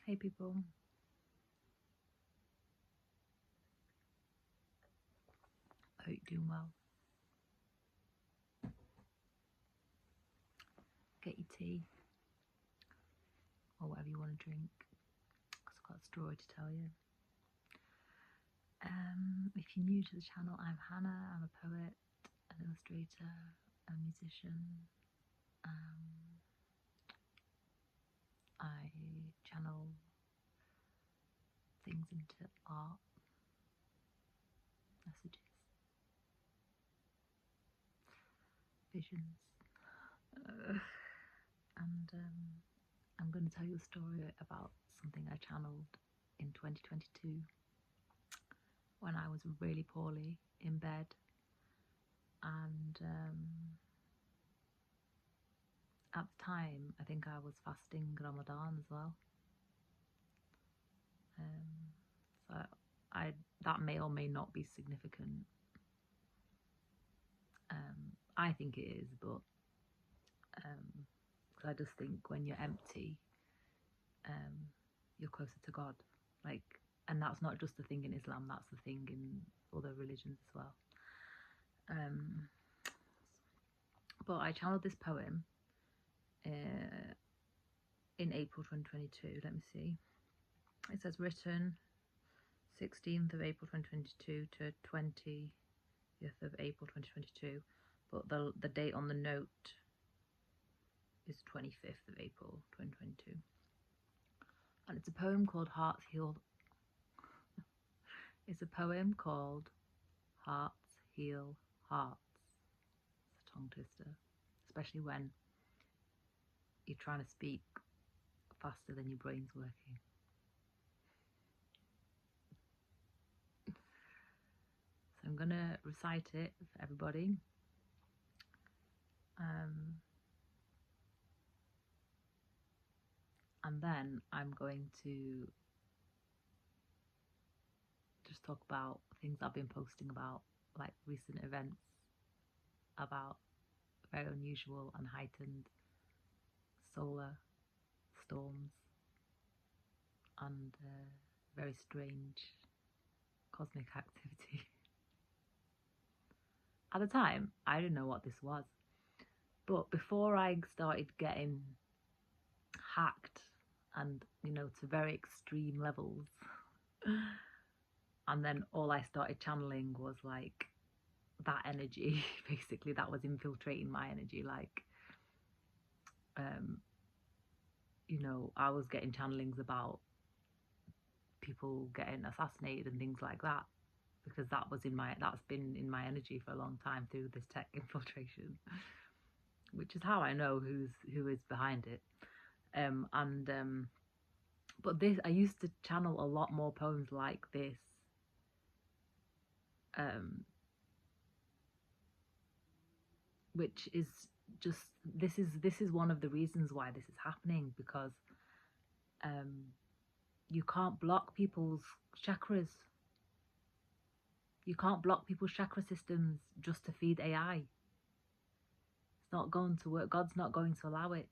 Hey people. I hope you're doing well. Get your tea or whatever you want to drink, because I've got a story to tell you. If you're new to the channel, I'm Hannah. I'm a poet, an illustrator, a musician. I channel things into art, messages, visions. And I'm going to tell you a story about something I channeled in 2022 when I was really poorly in bed, and at the time I think I was fasting Ramadan as well. So that may or may not be significant. I think it is, but because I just think when you're empty, you're closer to God. Like, and that's not just the thing in Islam, that's the thing in other religions as well. But I channeled this poem in April 2022. Let me see. It says written 16th of April 2022 to 20th of April 2022, but the date on the note is 25th of April 2022. And it's a poem called Hearts Heal. It's a poem called Hearts Heal Hearts. It's a tongue twister, especially when you're trying to speak faster than your brain's working. So I'm gonna recite it for everybody. And then I'm going to just talk about things I've been posting about, like recent events, about very unusual and heightened solar storms and very strange cosmic activity. At the time, I didn't know what this was, but before I started getting hacked and, you know, to very extreme levels, and then all I started channeling was like that energy, basically, that was infiltrating my energy. Like, you know, I was getting channelings about people getting assassinated and things like that, because that's been in my energy for a long time through this tech infiltration, which is how I know who is behind it. But this, I used to channel a lot more poems like this, which is just, this is one of the reasons why this is happening, because you can't block people's chakras. You can't block people's chakra systems just to feed AI. It's not going to work. God's not going to allow it.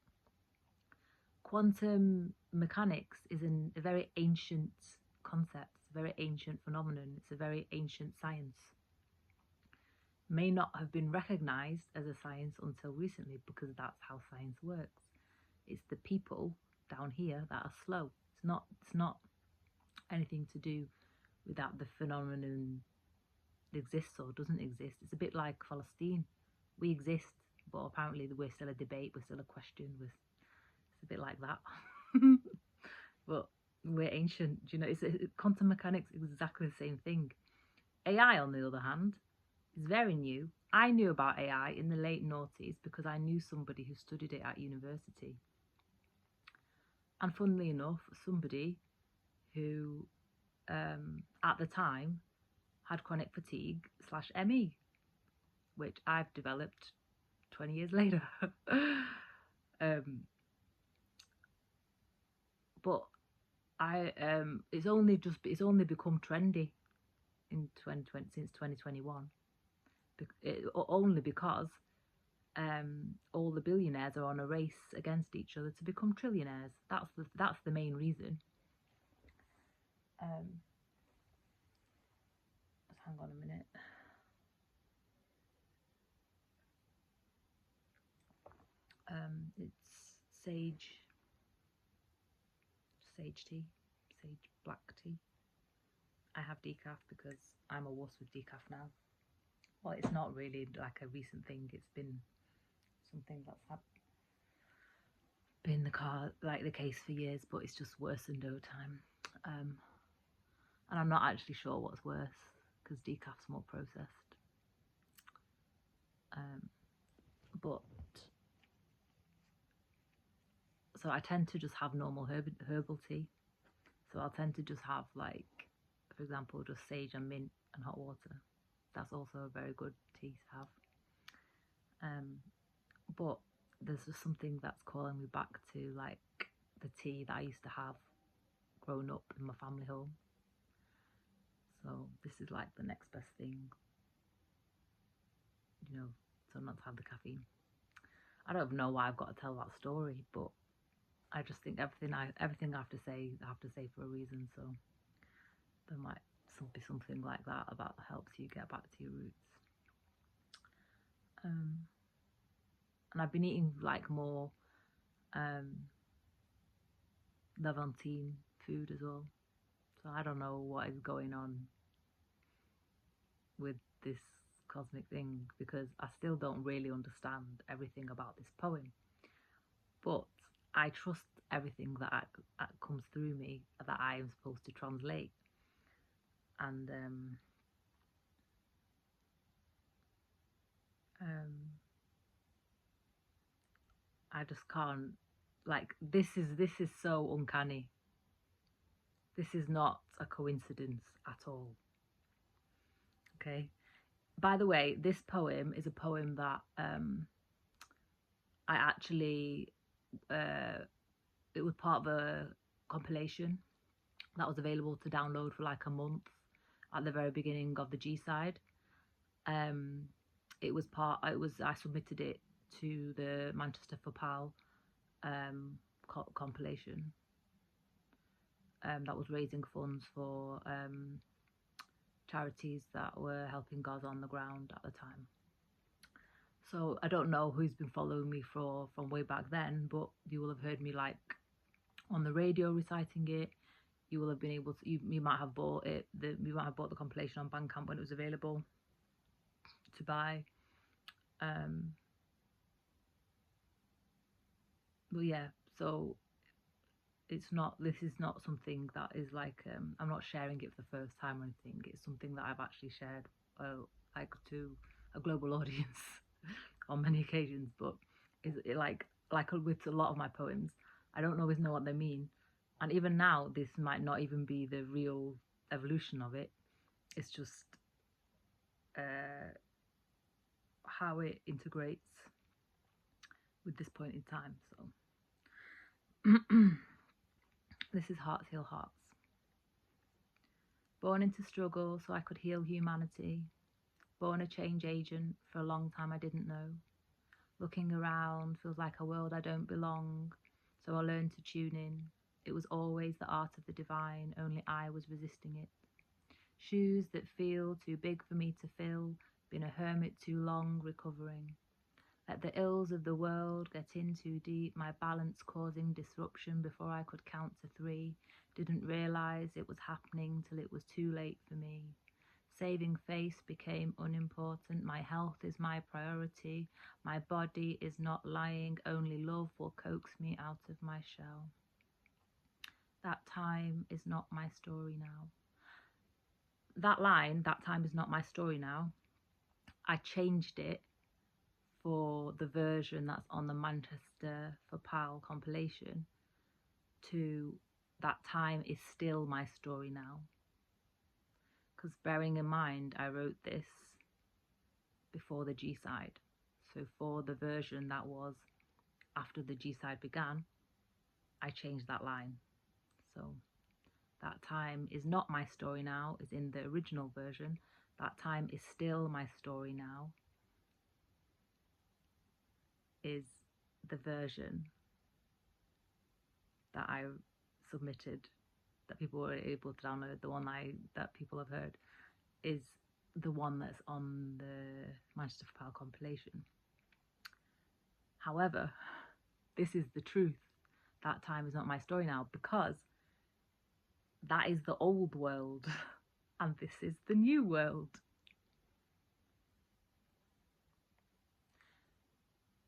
Quantum mechanics is a very ancient concept. It's a very ancient phenomenon. It's a very ancient science. May not have been recognized as a science until recently, because that's how science works. It's the people down here that are slow. It's not anything to do with that the phenomenon exists or doesn't exist. It's a bit like Palestine. We exist, but apparently we're still a debate, we're still a question. It's a bit like that. But we're ancient, you know. Quantum mechanics is exactly the same thing. AI, on the other hand, is very new. I knew about AI in the late noughties because I knew somebody who studied it at university. And funnily enough, somebody who at the time had chronic fatigue / ME, which I've developed 20 years later. But it's only become trendy in 2020, since 2021, only because all the billionaires are on a race against each other to become trillionaires. That's the main reason. Just hang on a minute. It's sage tea, sage black tea. I have decaf because I'm a wuss with decaf now. Well, it's not really like a recent thing. It's been something that's been the case for years, but it's just worsened over time. And I'm not actually sure what's worse because decaf's more processed. But so I tend to just have normal herbal tea. So I'll tend to just have, like, for example, just sage and mint and hot water. That's also a very good tea to have. But there's just something that's calling me back to, like, the tea that I used to have growing up in my family home. So this is like the next best thing, you know, so not to have the caffeine. I don't know why I've got to tell that story, but I just think everything I have to say for a reason. So there might be something like that about helps you get back to your roots. And I've been eating like more Levantine food as well. So I don't know what is going on with this cosmic thing because I still don't really understand everything about this poem. But I trust everything that comes through me that I am supposed to translate. And I just can't, like, this is so uncanny. This is not a coincidence at all. Okay. By the way, this poem is a poem that I actually it was part of a compilation that was available to download for like a month at the very beginning of the G-side. I submitted it to the Manchester for Pal compilation that was raising funds for charities that were helping Gaza on the ground at the time. So I don't know who's been following me from way back then, but you will have heard me like on the radio reciting it. You will have been able to. You might have bought it. You might have bought the compilation on Bandcamp when it was available to buy. But yeah, so it's not. This is not something that is like. I'm not sharing it for the first time or anything. It's something that I've actually shared like to a global audience on many occasions. But is it like with a lot of my poems, I don't always know what they mean. And even now, this might not even be the real evolution of it. It's just how it integrates with this point in time. So this is Hearts Heal Hearts. Born into struggle so I could heal humanity. Born a change agent for a long time I didn't know. Looking around feels like a world I don't belong. So I learned to tune in. It was always the art of the divine, only I was resisting it. Shoes that feel too big for me to fill, been a hermit too long, recovering. Let the ills of the world get in too deep, my balance causing disruption before I could count to 3. Didn't realise it was happening till it was too late for me. Saving face became unimportant, my health is my priority, my body is not lying, only love will coax me out of my shell. That time is not my story now. That line, that time is not my story now, I changed it for the version that's on the Manchester for Pal compilation to that time is still my story now. Because bearing in mind, I wrote this before the G-side. So for the version that was after the G-side began, I changed that line. So that time is not my story now is in the original version. That time is still my story now is the version that I submitted that people were able to download, the one that people have heard, is the one that's on the Manchester for Power compilation. However, this is the truth. That time is not my story now, because that is the old world and this is the new world.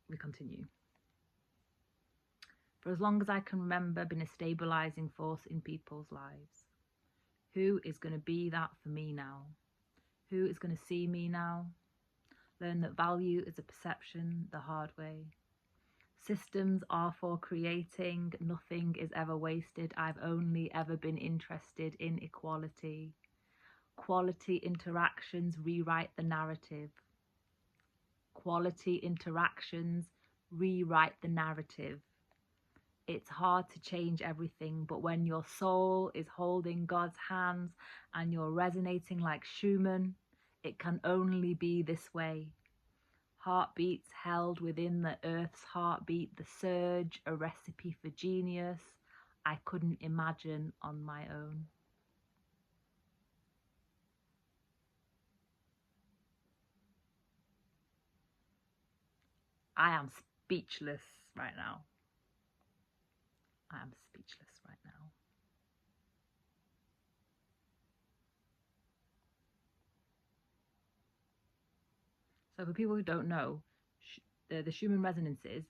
We continue. For as long as I can remember, been a stabilizing force in people's lives. Who is going to be that for me now? Who is going to see me now? Learn that value is a perception the hard way. Systems are for creating, nothing is ever wasted. I've only ever been interested in equality. Quality interactions rewrite the narrative. Quality interactions rewrite the narrative. It's hard to change everything, but when your soul is holding God's hands and you're resonating like Schumann, it can only be this way. Heartbeats held within the earth's heartbeat, the surge, a recipe for genius I couldn't imagine on my own. I am speechless right now. I am speechless right now. So for people who don't know, the Schumann resonances,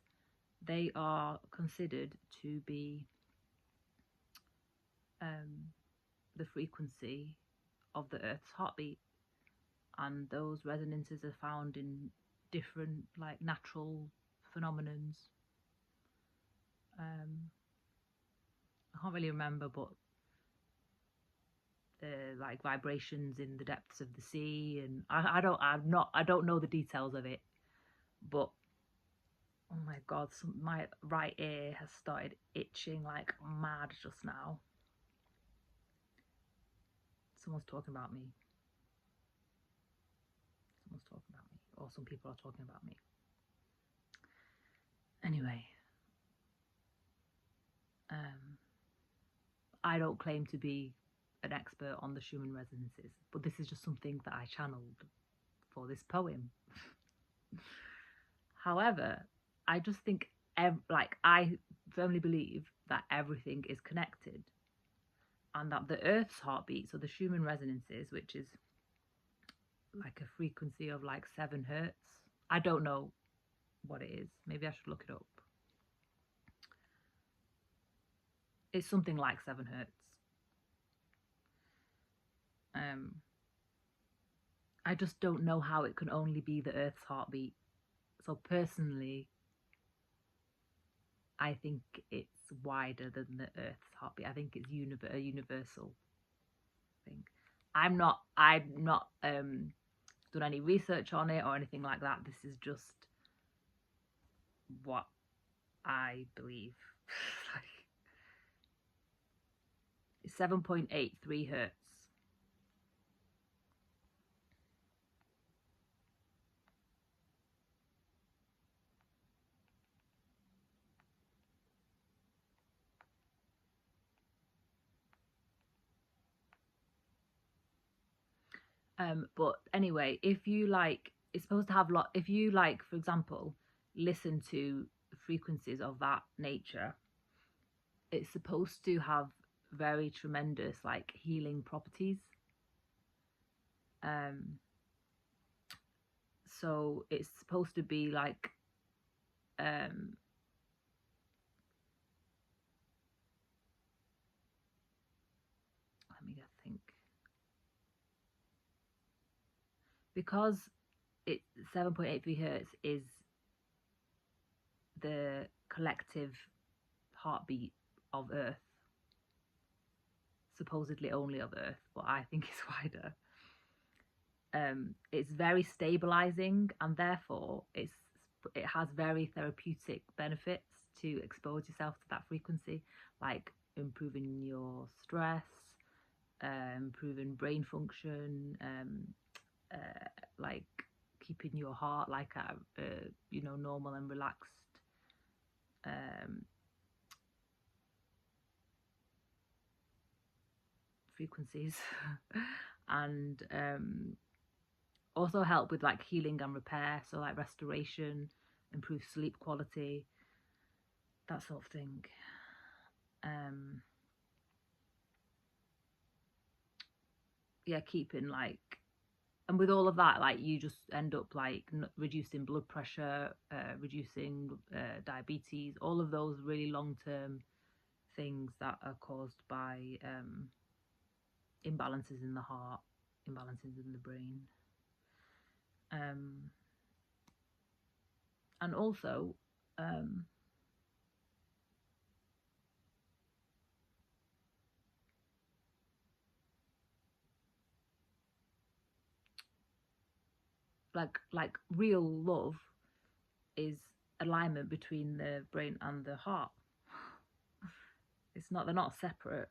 they are considered to be the frequency of the Earth's heartbeat, and those resonances are found in different like natural phenomenons. I can't really remember, but like vibrations in the depths of the sea, and I don't know the details of it, but oh my god, my right ear has started itching like mad just now. Someone's talking about me. Someone's talking about me, or some people are talking about me. Anyway, I don't claim to be an expert on the Schumann resonances, but this is just something that I channeled for this poem. However, I just think, I firmly believe that everything is connected, and that the Earth's heartbeat, so the Schumann resonances, which is like a frequency of like 7 hertz. I don't know what it is. Maybe I should look it up. It's something like 7 hertz. I just don't know how it can only be the Earth's heartbeat. So personally, I think it's wider than the Earth's heartbeat. I think it's a universal thing. I've not done any research on it or anything like that. This is just what I believe. It's 7.83 hertz. But anyway, if you like, it's supposed to have if you like, for example, listen to frequencies of that nature, it's supposed to have very tremendous like healing properties. So it's supposed to be like let me think. Because it's 7.83 hertz is the collective heartbeat of Earth, supposedly only of Earth, but I think it's wider. It's very stabilizing, and therefore it has very therapeutic benefits to expose yourself to that frequency, like improving your stress, improving brain function, like keeping your heart like at normal and relaxed. frequencies and also help with like healing and repair, so like restoration, improve sleep quality, that sort of thing. Yeah, keeping like, and with all of that, like you just end up like reducing blood pressure, reducing diabetes, all of those really long-term things that are caused by imbalances in the heart, imbalances in the brain. And also like real love is alignment between the brain and the heart. It's not, they're not separate.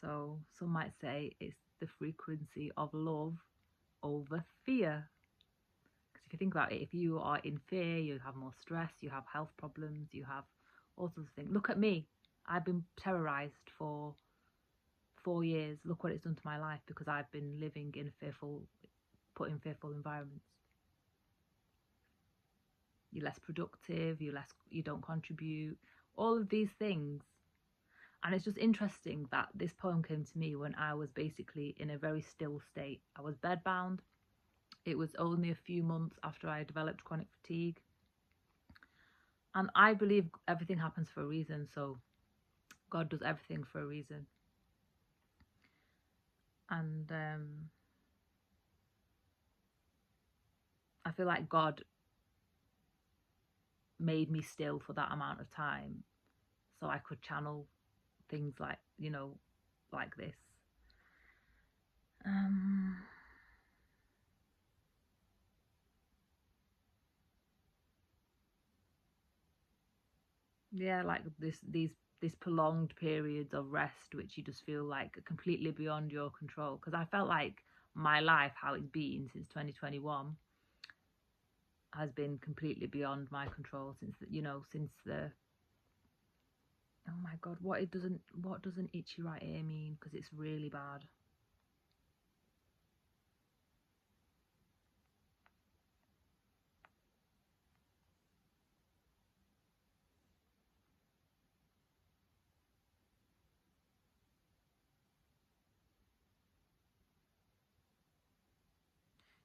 So some might say it's the frequency of love over fear. Because if you think about it, if you are in fear, you have more stress, you have health problems, you have all sorts of things. Look at me. I've been terrorized for 4 years. Look what it's done to my life, because I've been living in put in fearful environments. You're less productive, you don't contribute, all of these things. And it's just interesting that this poem came to me when I was basically in a very still state. I was bedbound. It was only a few months after I developed chronic fatigue. And I believe everything happens for a reason. So God does everything for a reason. And I feel like God made me still for that amount of time so I could channel things like, you know, like this. Yeah, like these prolonged periods of rest, which you just feel like completely beyond your control. Because I felt like my life, how it's been since 2021, has been completely beyond my control since the oh my god, what doesn't itchy right ear mean? Because it's really bad.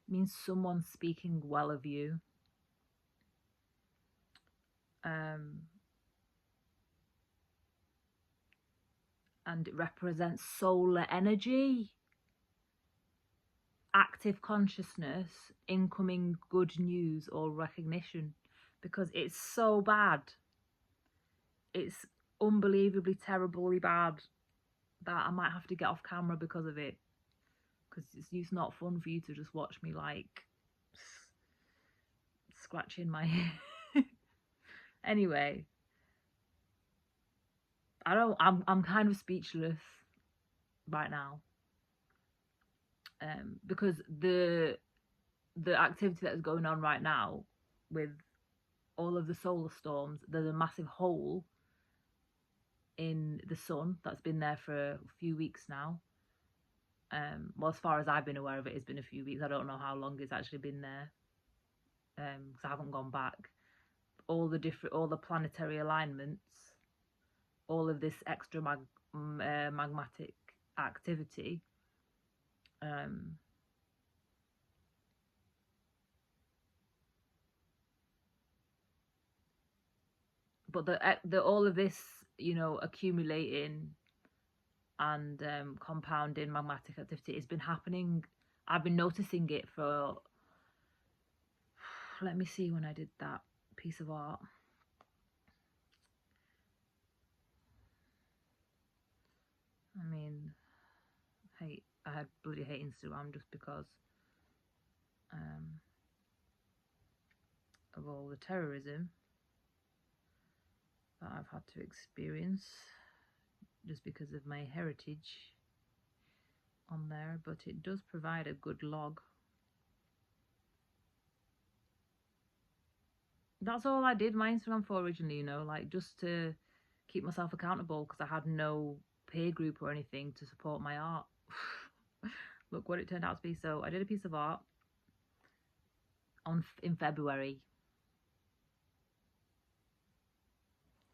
It means someone speaking well of you. And it represents solar energy, active consciousness, incoming good news or recognition, because it's so bad. It's unbelievably terribly bad that I might have to get off camera because of it, because it's not fun for you to just watch me like scratching my anyway. I'm kind of speechless right now, because the activity that is going on right now with all of the solar storms, there's a massive hole in the sun that's been there for a few weeks now. Well, as far as I've been aware of it, it's been a few weeks. I don't know how long it's actually been there, because I haven't gone back. All the planetary alignments, all of this extra magmatic activity, but the all of this, accumulating and compounding magmatic activity has been happening. I've been noticing it for, let me see when I did that piece of art. I mean, I bloody hate Instagram just because of all the terrorism that I've had to experience, just because of my heritage on there, but it does provide a good log. That's all I did my Instagram for originally, like just to keep myself accountable because I had no peer group or anything to support my art. Look what it turned out to be. So I did a piece of art in February,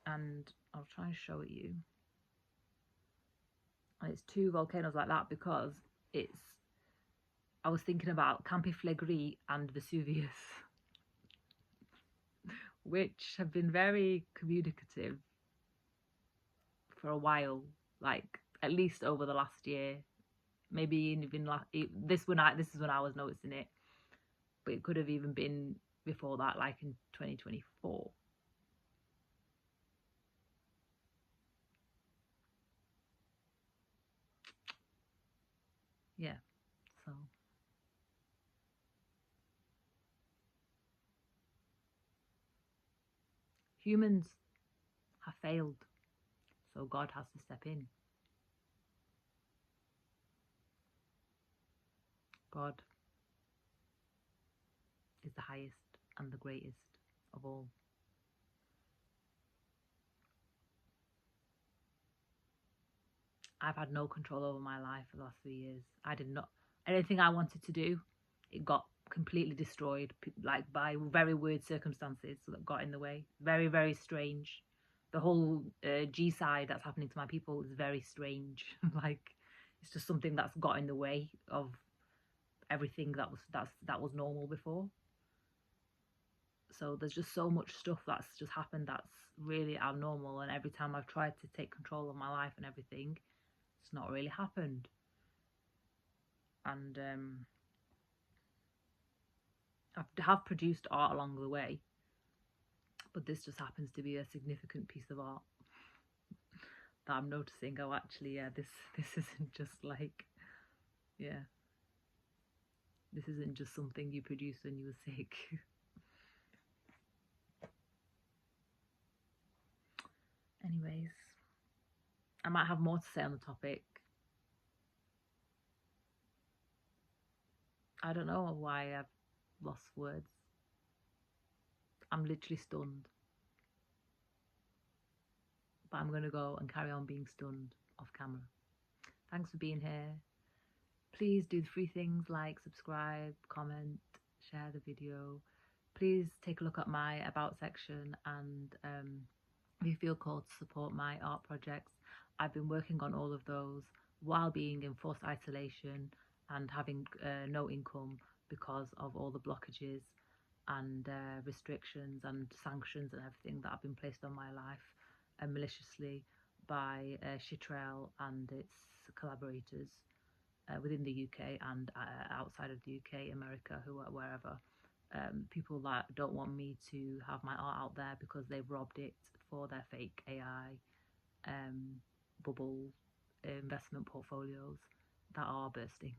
and I'll try and show it you. And it's two volcanoes like that because I was thinking about Campiflegri and Vesuvius, which have been very communicative for a while, like at least over the last year, maybe even this is when I was noticing it, but it could have even been before that, like in 2024. Yeah, so humans have failed, so God has to step in. God is the highest and the greatest of all. I've had no control over my life for the last 3 years. I did not, anything I wanted to do, it got completely destroyed, like by very weird circumstances that got in the way. Very, very strange. The whole G side that's happening to my people is very strange. Like, it's just something that's got in the way of everything that was normal before. So there's just so much stuff that's just happened that's really abnormal, and every time I've tried to take control of my life and everything, it's not really happened. And I have produced art along the way, but this just happens to be a significant piece of art that I'm noticing. Oh, actually, yeah, this isn't just like, yeah, this isn't just something you produce when you were sick. Anyways, I might have more to say on the topic. I don't know why I've lost words. I'm literally stunned. But I'm going to go and carry on being stunned off camera. Thanks for being here. Please do the 3 things: like, subscribe, comment, share the video. Please take a look at my about section, and if you feel called to support my art projects, I've been working on all of those while being in forced isolation and having no income because of all the blockages and restrictions and sanctions and everything that have been placed on my life maliciously by Recital and its collaborators within the UK and outside of the UK, America, wherever. People that don't want me to have my art out there because they've robbed it for their fake AI bubble investment portfolios that are bursting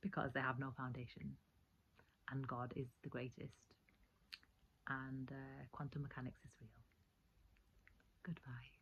because they have no foundation, and God is the greatest, and quantum mechanics is real. Goodbye.